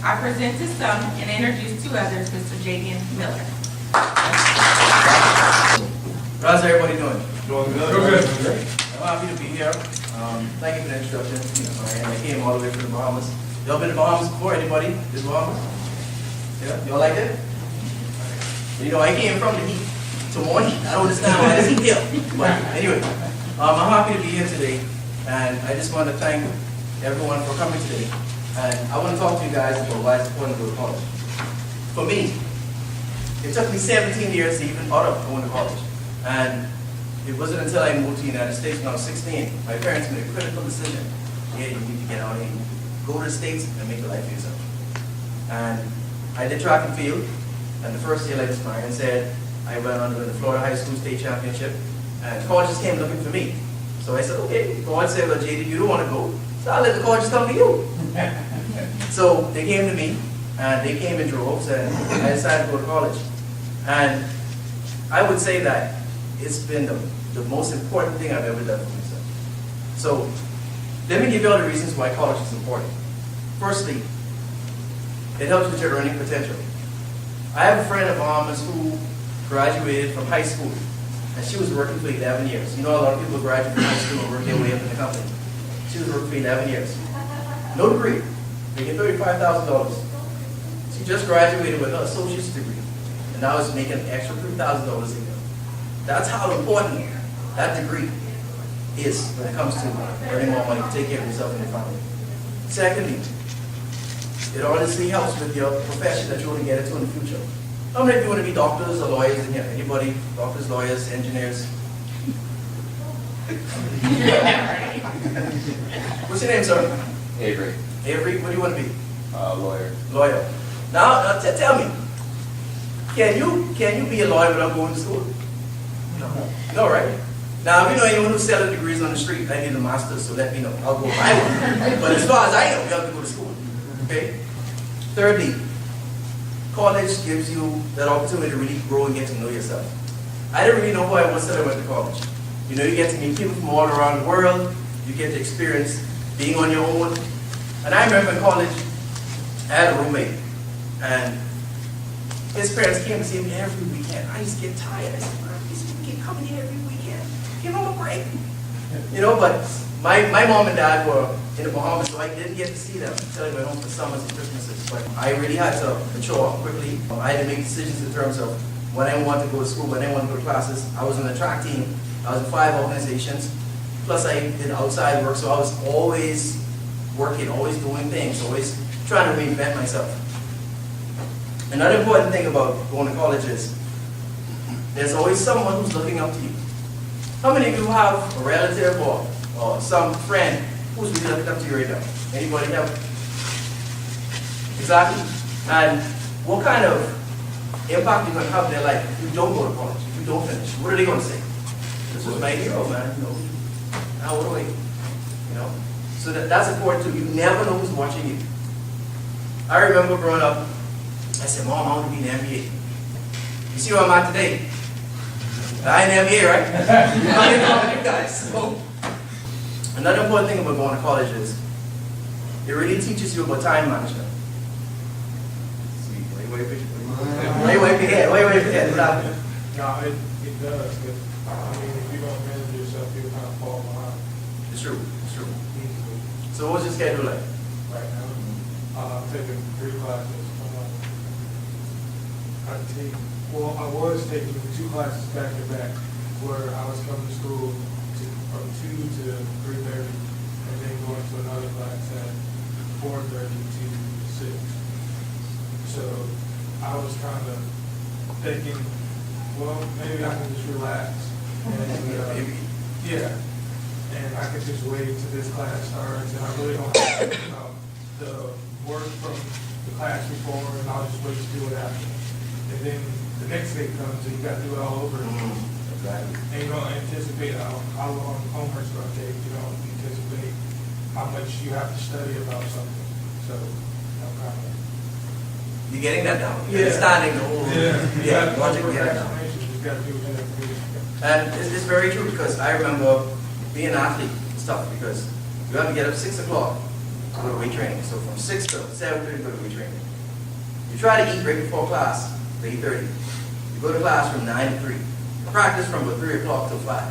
I present to some and introduce to others Mr. Jaydian Miller. How's everybody doing? Doing good. I'm happy to be here. Thank you for the introduction. I came all the way from the Bahamas. Y'all been to Bahamas before? Anybody? This Bahamas? Yeah? Y'all like it? You know, I came from the heat to more heat. I don't understand why there's heat here. But anyway, I'm happy to be here today. And I just want to thank everyone for coming today. And I want to talk to you guys about why it's important to go to college. For me, it took me 17 years to even out of going to college. And it wasn't until I moved to the United States when I was 16, my parents made a critical decision. Yeah, you need to get out and go to the States and make a life for yourself. And I did track and field, and the first year I was married and said, I went on to win the Florida High School State Championship, and colleges came looking for me. So I said, okay, God said, well, Jaydian, you don't want to go, so I'll let the colleges come to you. So they came to me, and they came in droves, and I decided to go to college. And I would say that it's been the most important thing I've ever done for myself. So let me give you all the reasons why college is important. Firstly, it helps with your earning potential. I have a friend of ours who graduated from high school, and she was working for 11 years. You know, a lot of people graduate from high school and work their way up in the company. She was working for 11 years. No degree, making $35,000. She just graduated with her associate's degree, and now is making an extra $3,000 a year. That's how important that degree is when it comes to earning more money to take care of yourself and your family. Secondly, it honestly helps with your profession that you want to get into in the future. How many of you want to be doctors or lawyers in here? Anybody? Doctors, lawyers, engineers? What's your name, sir? Avery. Avery, what do you want to be? Lawyer. Lawyer. Now tell me, can you be a lawyer without going to school? No, right? Now, if you know anyone who's selling degrees on the street, I need a master's, so let me know. I'll go buy one. But as far as I know, you have to go to school. Okay? Thirdly, college gives you that opportunity to really grow and get to know yourself. I didn't really know who I was until I went to college. You know, you get to meet people from all around the world. You get to experience being on your own. And I remember in college, I had a roommate, and his parents came to see him every weekend. I used to get tired. I said, man, these people keep coming here every weekend. Give them a break. You know, but my mom and dad were in the Bahamas, so I didn't get to see them until I went home for summers and Christmases. But I really had to mature quickly. I had to make decisions in terms of when I wanted to go to school, when I wanted to go to classes. I was on the track team. I was in 5 organizations. Plus I did outside work, so I was always working, always doing things, always trying to reinvent myself. Another important thing about going to college is there's always someone who's looking up to you. How many of you have a relative or some friend who's really looking up to you right now? Anybody have? Exactly. And what kind of impact you're going to have in their life if you don't go to college, if you don't finish? What are they going to say? This was my hero, man. You know, now what do I? You know? So that's important too. You never know who's watching you. I remember growing up, I said, Mom, I want to be in the NBA. You see where I'm at today? I ain't in the NBA, right? I'm in with you guys. So, another important thing about going to college is it really teaches you about time management. See, wait, your head. What happened? No, it does. But, I mean, if you don't manage yourself, you'll kind of fall behind. It's true. Easily. So what's your schedule like? Right now, I'm taking 3 classes. I was taking 2 classes back to back, where I was coming to school from 2 to 3:30, and then going to another class at 4:30 to 6. So I was kind of thinking, well, maybe I can just relax. And, yeah, and I can just wait till this class starts, and I really don't have to think about the work from the class before, and I'll just wait to do it after. And then the next day comes, and you got to do it all over again. Exactly. And you don't anticipate how long homework's going to take. You don't anticipate how much you have to study about something. So, I'm kind of... You're getting that down. Yeah. You're understanding the whole logic. Get it down. You just got to do what you have to do. And it's very true because I remember being an athlete. It's tough because you have to get up 6 o'clock to go to weight training. So from 6 to 7:30, go to weight training. You try to eat right before class, at 8:30. You go to class from 9 to 3. Practice from about 3 o'clock till 5.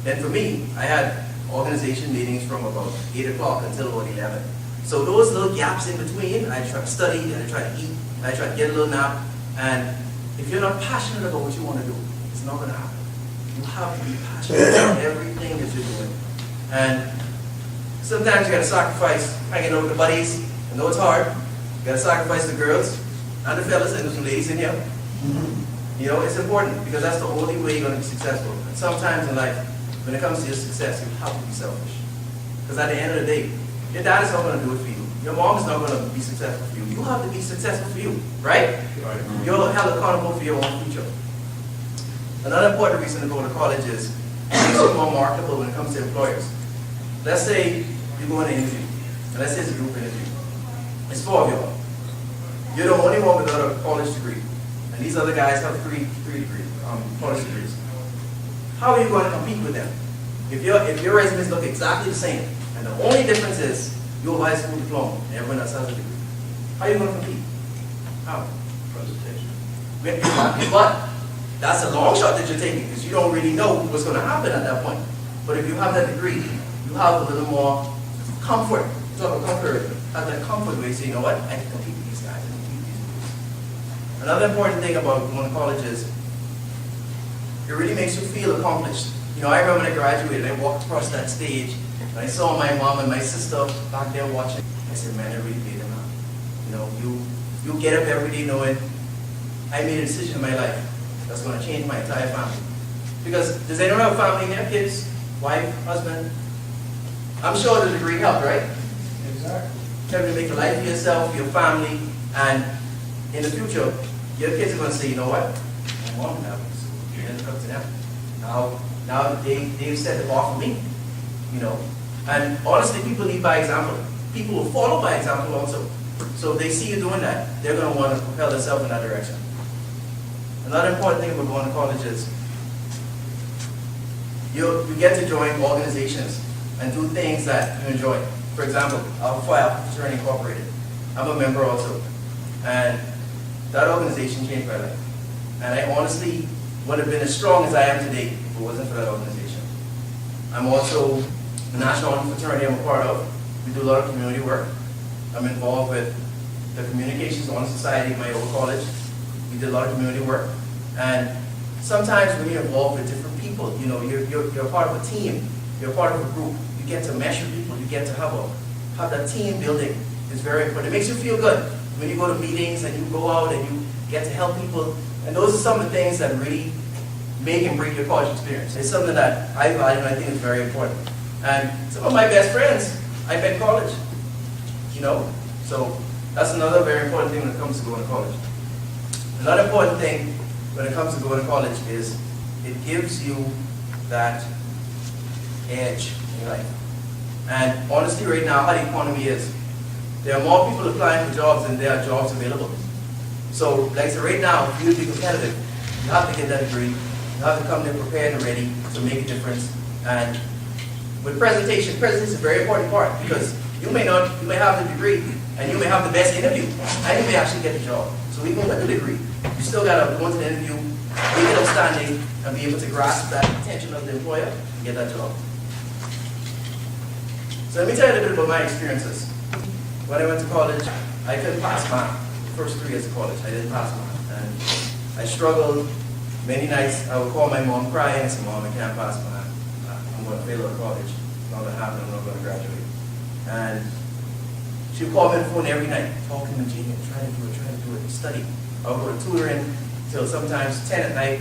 Then for me, I had organization meetings from about 8 o'clock until about 11. So those little gaps in between, I try to study, and I try to eat, and I try to get a little nap. And if you're not passionate about what you want to do, it's not going to happen. You have to be passionate about everything that you're doing. And sometimes you got to sacrifice hanging out with the buddies. I know it's hard. You got to sacrifice the girls and the fellas, and there's some ladies in here. You know, it's important because that's the only way you're going to be successful. And sometimes in life, when it comes to your success, you have to be selfish. Because at the end of the day, your dad is not going to do it for you. Your mom is not going to be successful for you. You have to be successful for you, right? You're held accountable for your own future. Another important reason to go to college is it makes you more marketable when it comes to employers. Let's say you go in an interview, and let's say it's a group interview. It's 4 of y'all. You're the only one without a college degree. And these other guys have three college degrees. How are you going to compete with them? If your resumes look exactly the same, and the only difference is you have a high school diploma and everyone else has a degree, how are you going to compete? How? Presentation. But that's a long shot that you're taking because you don't really know what's going to happen at that point. But if you have that degree, you have a little more comfort. Talk about comfort. Have that comfort where you say, you know what, I can compete with these guys. I can compete with these people. Another important thing about going to college is it really makes you feel accomplished. You know, I remember when I graduated, I walked across that stage, and I saw my mom and my sister back there watching. I said, man, I really made it now. You know, you get up every day knowing I made a decision in my life that's going to change my entire family. Because does anyone have a family here? Kids, wife, husband? I'm sure the degree helped, right? Exactly. Trying to make a life for yourself, for your family, and in the future, your kids are going to say, you know what? My mom and I went to school. And it's up to them. Now they've set the bar for me. You know. And honestly, people lead by example. People will follow by example also. So if they see you doing that, they're going to want to propel themselves in that direction. Another important thing about going to college is you get to join organizations and do things that you enjoy. For example, Alpha Fraternity Incorporated. I'm a member also. And that organization changed my life. And I honestly wouldn't have been as strong as I am today if it wasn't for that organization. I'm also the National Honor Fraternity I'm a part of. We do a lot of community work. I'm involved with the Communications Honor Society at my old college. We did a lot of community work. And sometimes when you're involved with different people, you know, you're part of a team, you're part of a group, you get to measure people, you get to have that team building. It's very important. It makes you feel good when you go to meetings and you go out and you get to help people. And those are some of the things that really make and break your college experience. It's something that I value and I think is very important. And some of my best friends, I met in college, you know. So that's another very important thing when it comes to going to college. Another important thing when it comes to going to college is it gives you that edge in your life. And honestly, right now, how the economy is, there are more people applying for jobs than there are jobs available. So, like I said, right now, for you to be competitive, you have to get that degree. You have to come there prepared and ready to make a difference. And with presentation is a very important part because you may have the degree and you may have the best interview and you may actually get the job. So even with the degree, you still got to go into the interview, make it outstanding, and be able to grasp that attention of the employer and get that job. So let me tell you a little bit about my experiences. When I went to college, I couldn't pass math. The first 3 years of college, I didn't pass math. And I struggled. Many nights I would call my mom crying and say, Mom, I can't pass math. I'm going to fail out of college. It's not going to happen. I'm not going to graduate. And she would call me on the phone every night, talking to Jaydian, trying to do it, study. I would go to tutoring till sometimes 10 at night.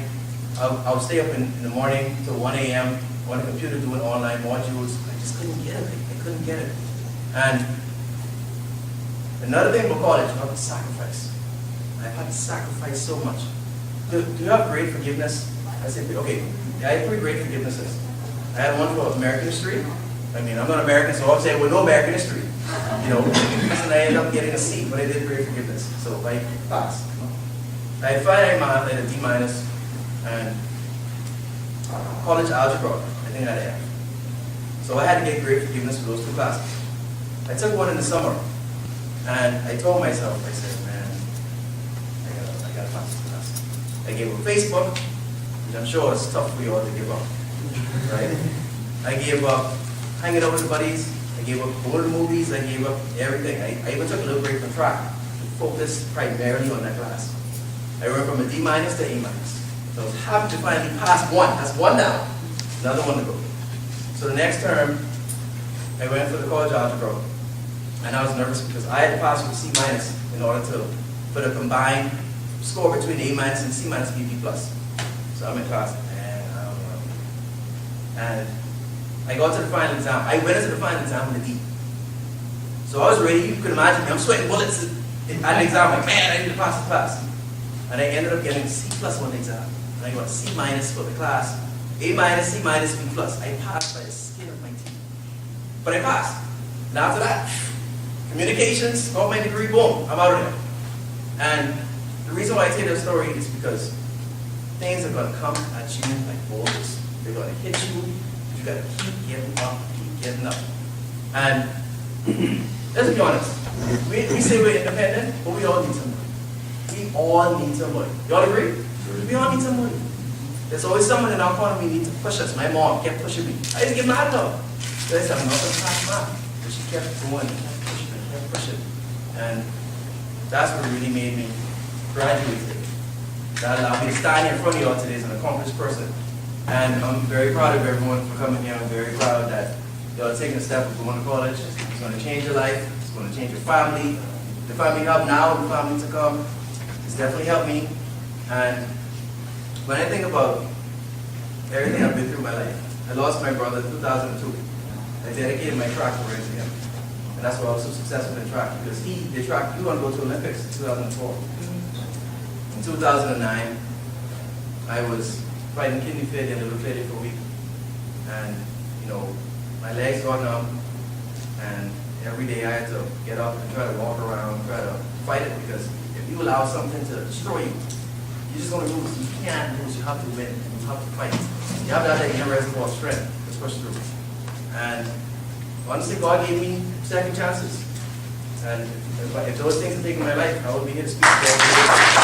I would stay up in the morning till 1 a.m. on the computer doing online modules. I just couldn't get it. I couldn't get it. And another thing about college, I had to sacrifice. I had to sacrifice so much. Do you have great forgiveness? I said, okay, I have 3 great forgivenesses. I had one for American history. I mean, I'm not American, so I'll say, well, no American history. You know, and I ended up getting a C, but I did great forgiveness. So I passed. I had finite math, I had a D-, and college algebra, I think I had an F. So I had to get great forgiveness for those 2 classes. I took one in the summer, and I told myself, I said, man, I gotta pass this class. I gave up Facebook, which I'm sure it's tough for you all to give up, right? I gave up hanging out with the buddies, I gave up going to the movies, I gave up everything. I even took a little break from track to focus primarily on that class. I went from a D- to A-. So I was happy to finally pass one. That's one down. Another one to go. So the next term, I went for the college algebra, and I was nervous because I had to pass with C- in order to put a combined score between A- and C- be B+. So I'm in class, and I don't know. And I got to the final exam. I went into the final exam with a D. So I was ready. You could imagine me. I'm sweating bullets at the exam. Like, man, I need to pass the class. And I ended up getting C+ on the exam. And I got C- for the class. A-, C-, B+. I passed by the skin of my teeth. But I passed. And after that, communications, got my degree, boom, I'm out of there. And the reason why I tell that story is because things are going to come at you like boulders. They're going to hit you. You got to keep getting up. And let's be honest. We say we're independent, but we all need some money. We all need some money. Y'all agree? We all need some money. There's always someone in our corner we need to push us. My mom kept pushing me. I used to get mad at her. So I said, I'm not going to pass mom. But she kept going, kept pushing. And that's what really made me graduate today. That allowed me to stand here in front of y'all today as an accomplished person. And I'm very proud of everyone for coming here. I'm very proud that y'all are taking a step of going to college. It's going to change your life. It's going to change your family. The family you have now, the family to come. It's definitely helped me. And when I think about everything I've been through in my life, I lost my brother in 2002. I dedicated my track career to him. And that's why I was so successful in track, because he wanted to go to Olympics in 2004. In 2009, I was fighting kidney failure and liver failure for a week. And, my legs got numb. And every day I had to get up and try to walk around, try to fight it, because if you allow something to destroy you, you're just going to lose. You can't lose. You have to win. You have to fight. You have to have that inner reservoir of strength to push through. And honestly, God gave me second chances. And if those things had taken my life, I would be here to speak about it.